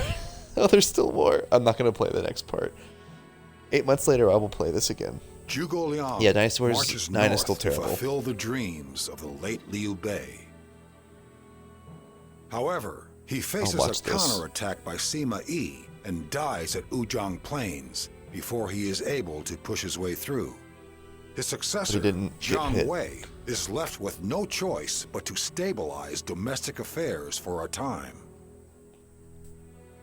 Oh, there's still more. I'm not going to play the next part. 8 months later, I will play this again. Zhuge Liang Yeah, Dynasty Warriors marches 9 is north still to terrible. fulfill the dreams of the late Liu Bei. However, he faces watch a this. counterattack by Sima Yi and dies at Wuzhang Plains before he is able to push his way through. His successor, didn't get Jiang hit. Wei, is left with no choice but to stabilize domestic affairs for a time.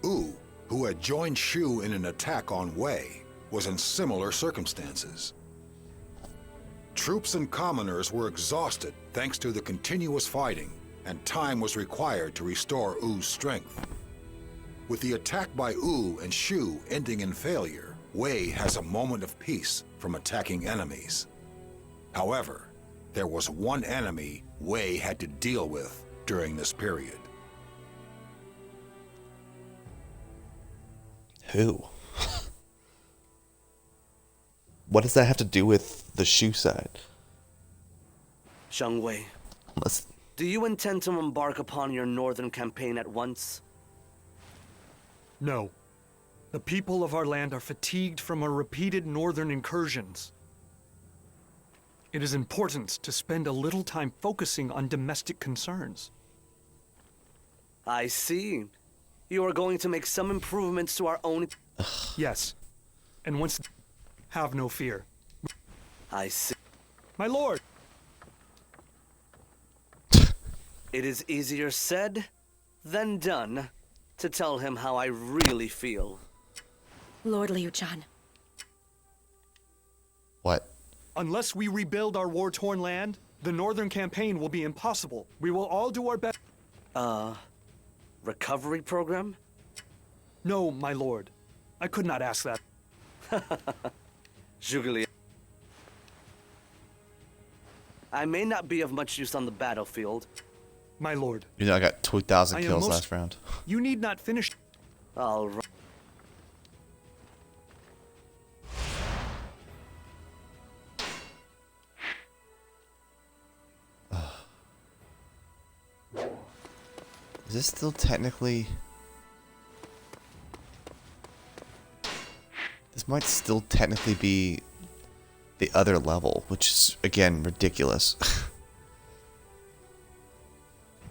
Wu, who had joined Shu in an attack on Wei, was in similar circumstances. Troops and commoners were exhausted thanks to the continuous fighting, and time was required to restore Wu's strength. With the attack by Wu and Shu ending in failure, Wei has a moment of peace from attacking enemies. However, there was one enemy Wei had to deal with during this period. Who? What does that have to do with the Shu side? Zhang Wei, do you intend to embark upon your northern campaign at once? No. The people of our land are fatigued from our repeated northern incursions. It is important to spend a little time focusing on domestic concerns. I see. You are going to make some improvements to our own... Yes. And once... Have no fear. I see. My lord! It is easier said than done to tell him how I really feel. Lord Liu Shan. What? Unless we rebuild our war-torn land, the northern campaign will be impossible. We will all do our best. Recovery program? No, my lord. I could not ask that. Zhuge Liang. I may not be of much use on the battlefield. My lord. You know, I got 2,000 I am kills most- last round. You need not finish. All right. Is this still technically... This might still technically be the other level, which is, again, ridiculous.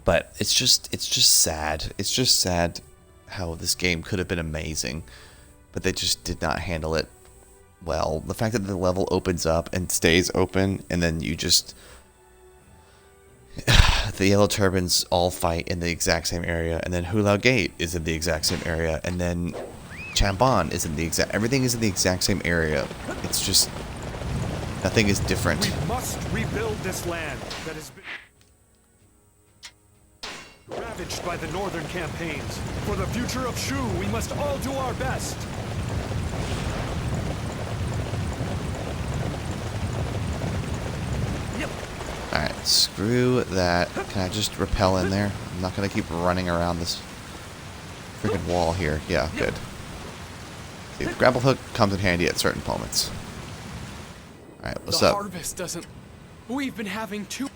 But it's just sad. It's just sad how this game could have been amazing, but they just did not handle it well. The fact that the level opens up and stays open, and then you just... the Yellow Turbans all fight in the exact same area, and then Hulao Gate is in the exact same area, and then Changban is in the exact... Everything is in the exact same area. It's just... Nothing is different. We must rebuild this land that has been ravaged by the northern campaigns. For the future of Shu, we must all do our best. Alright, screw that. Can I just rappel in there? I'm not going to keep running around this freaking wall here. Yeah, good. See, the grapple hook comes in handy at certain moments. Alright, what's the up? harvest doesn't... We've been having two...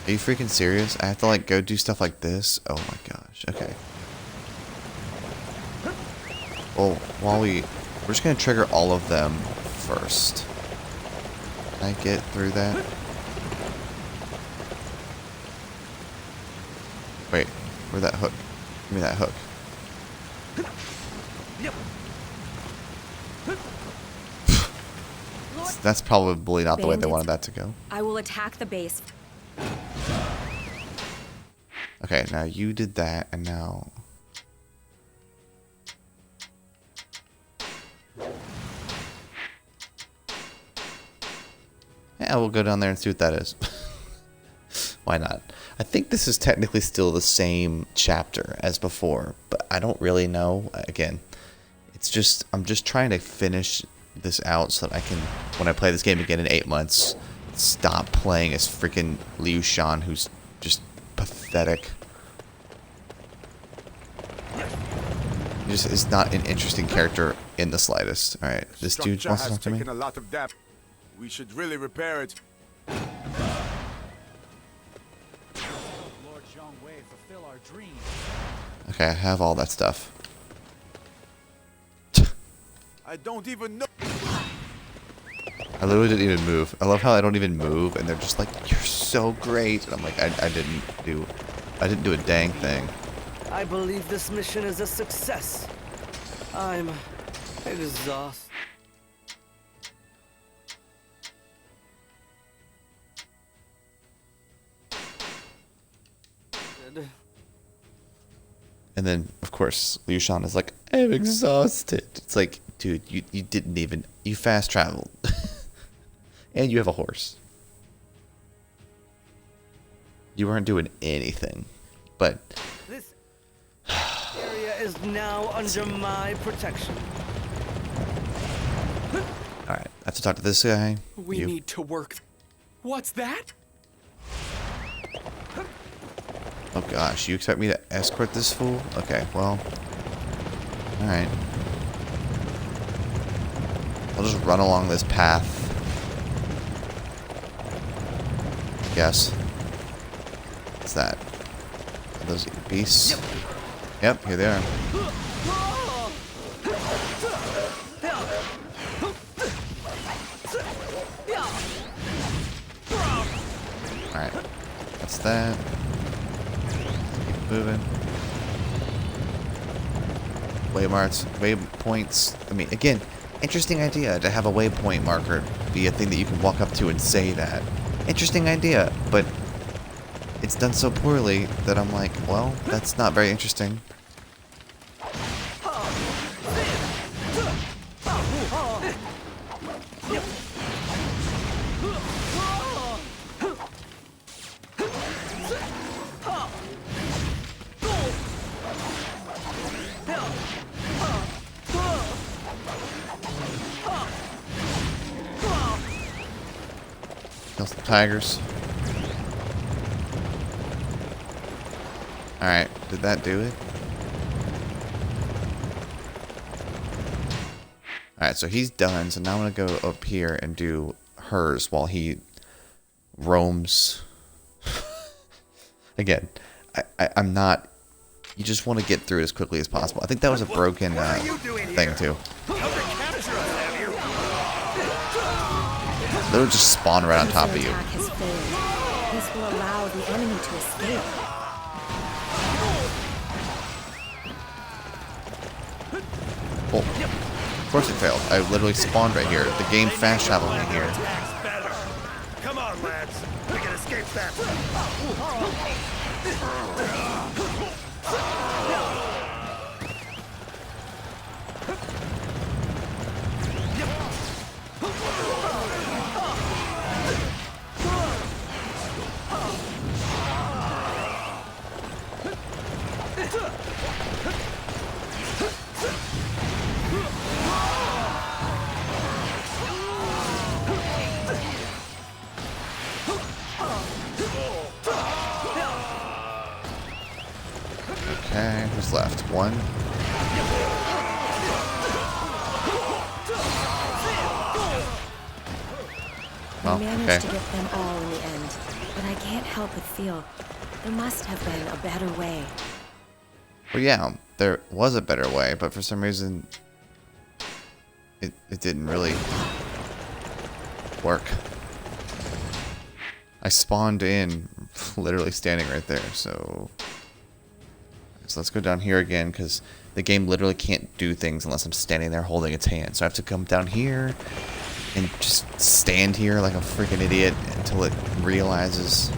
Are you freaking serious? I have to like go do stuff like this? Oh my gosh. Okay. Well, we're just going to trigger all of them first. Can I get through that? Wait, where'd that hook? Give me that hook. That's probably not the way they Bandits. wanted that to go. I will attack the base. Okay, now you did that, and now... Yeah, we'll go down there and see what that is. Why not? I think this is technically still the same chapter as before, but I don't really know. Again, it's just... I'm just trying to finish this out so that I can, when I play this game again in 8 months, stop playing as freaking Liu Shan, who's just pathetic. He just is not an interesting character in the slightest. All right, this dude wants to talk to me. A lot of damage. We should really repair it. Lord Zhongwei fulfill our dreams. Okay, I have all that stuff. I don't even know. I literally didn't even move. I love how I don't even move, and they're just like, "You're so great," and I'm like, I didn't do a dang thing. I believe this mission is a success. I'm exhausted. And then, of course, Liu Shan is like, "I'm exhausted." It's like, dude, you didn't even, you fast traveled. And you have a horse. You weren't doing anything. But This area is now under my protection. alright, I have to talk to this guy. We need to work. What's that? Oh gosh, you expect me to escort this fool? Okay, well. Alright. I'll just run along this path. Yes. What's that? Are those beasts? Yep, here they are. Alright. That's that. Keep moving. Waymarks, waypoints. I mean, again, interesting idea to have a waypoint marker be a thing that you can walk up to and say that. Interesting idea, but it's done so poorly that I'm like, well, that's not very interesting. Kill some tigers. Alright, did that do it? Alright, so he's done, so now I'm gonna go up here and do hers while he roams. Again, I'm not... You just want to get through it as quickly as possible. I think that was a broken thing, too. They would just spawn right on top of you. This will allow the enemy to escape. Well, of course it failed. I literally spawned right here. The game fast traveled me here. Come on, lads. We can escape that. Okay, who's left? One. We managed to get them all in the end, but I can't help but feel there must have been a better way. Well, yeah, there was a better way, but for some reason, it didn't really work. I spawned in, literally standing right there, so let's go down here again, because the game literally can't do things unless I'm standing there holding its hand. So I have to come down here and just stand here like a freaking idiot until it realizes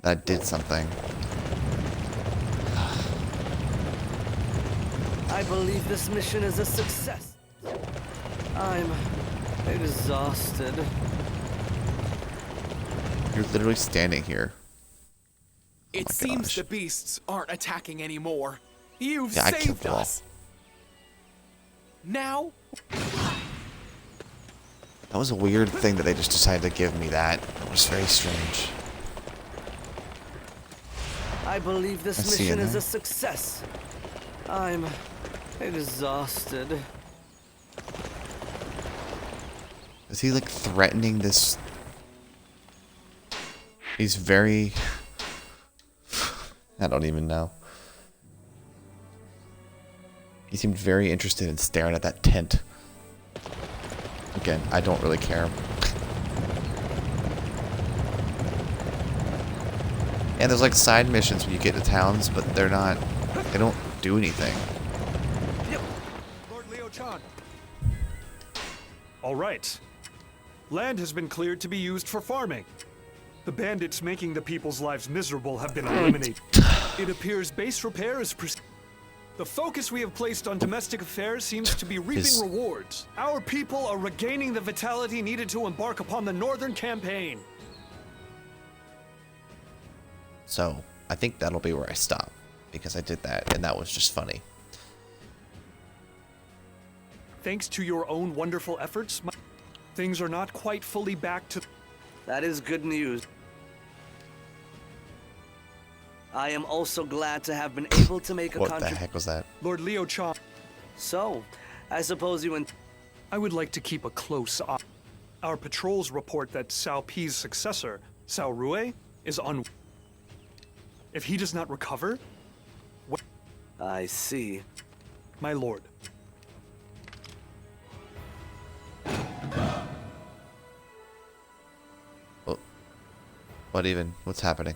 that I did something. I believe this mission is a success. I'm exhausted. You're literally standing here. It seems the beasts aren't attacking anymore. You've Yeah, I killed saved them all. us. Now? That was a weird thing that they just decided to give me that. It was very strange. I believe I this see mission it is there. a success. I'm exhausted. Is he like threatening this? He's very... I don't even know. He seemed very interested in staring at that tent. Again, I don't really care. And there's like side missions when you get to towns, but they're not... They don't do anything. Lord Liu Shan. All right. Land has been cleared to be used for farming. The bandits making the people's lives miserable have been eliminated. It appears base repair is the focus we have placed on domestic affairs seems to be reaping rewards. Our people are regaining the vitality needed to embark upon the northern campaign. So, I think that'll be where I stop. Because I did that, and that was just funny. Thanks to your own wonderful efforts, things are not quite fully back to... That is good news. I am also glad to have been able to make a contribution. What the heck was that? Lord Liu Shan. So, I suppose you and... I would like to keep a close eye. Our patrols report that Cao Pi's successor, Cao Rui, is on... If he does not recover... I see. My lord. What even? What's happening?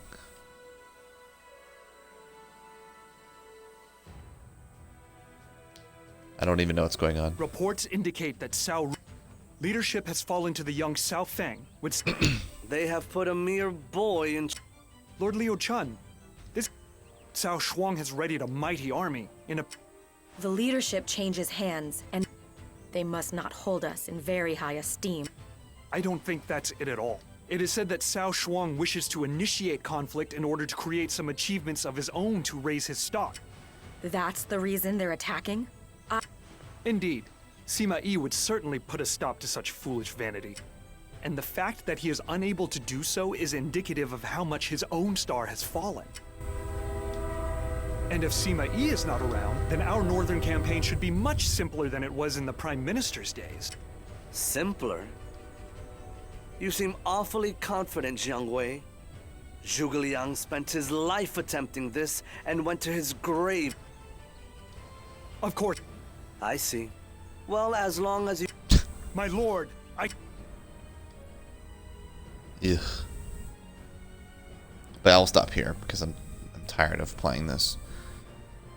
I don't even know what's going on. Reports indicate that Cao leadership has fallen to the young Cao Feng, which they have put a mere boy in... Lord Liu Shan, this Cao Shuang has readied a mighty army in a... The leadership changes hands, and they must not hold us in very high esteem. I don't think that's it at all. It is said that Cao Shuang wishes to initiate conflict in order to create some achievements of his own to raise his stock. That's the reason they're attacking? Indeed. Sima Yi would certainly put a stop to such foolish vanity. And the fact that he is unable to do so is indicative of how much his own star has fallen. And if Sima Yi is not around, then our northern campaign should be much simpler than it was in the Prime Minister's days. Simpler? You seem awfully confident, Jiang Wei. Zhuge Liang spent his life attempting this and went to his grave. Of course. I see. Well, as long as you... My lord, Ugh. But I'll stop here because I'm tired of playing this.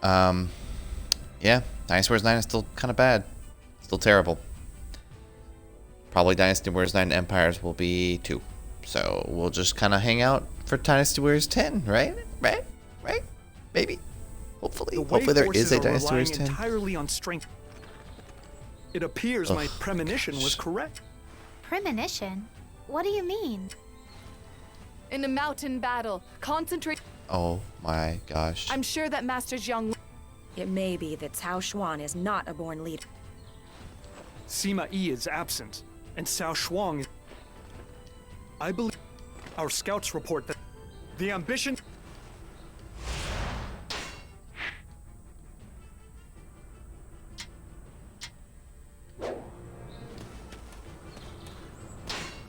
Yeah, Dynasty Warriors 9 is still kind of bad. Still terrible. Probably Dynasty Warriors 9 Empires will be 2. So we'll just kind of hang out for Dynasty Warriors 10, right? Right? Maybe. Hopefully there is a Dynasty Warriors 10. Entirely on strength. It appears my premonition was correct. Premonition? What do you mean? In a mountain battle, concentrate. Oh my gosh. I'm sure that Master Jiang... It may be that Cao Shuang is not a born leader. Sima Yi is absent, and Cao Shuang... I believe our scouts report that the ambition...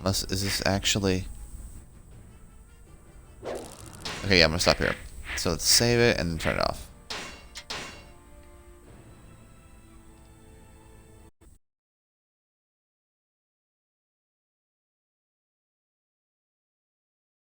Is this actually... Okay, yeah, I'm gonna stop here. So let's save it and then turn it off.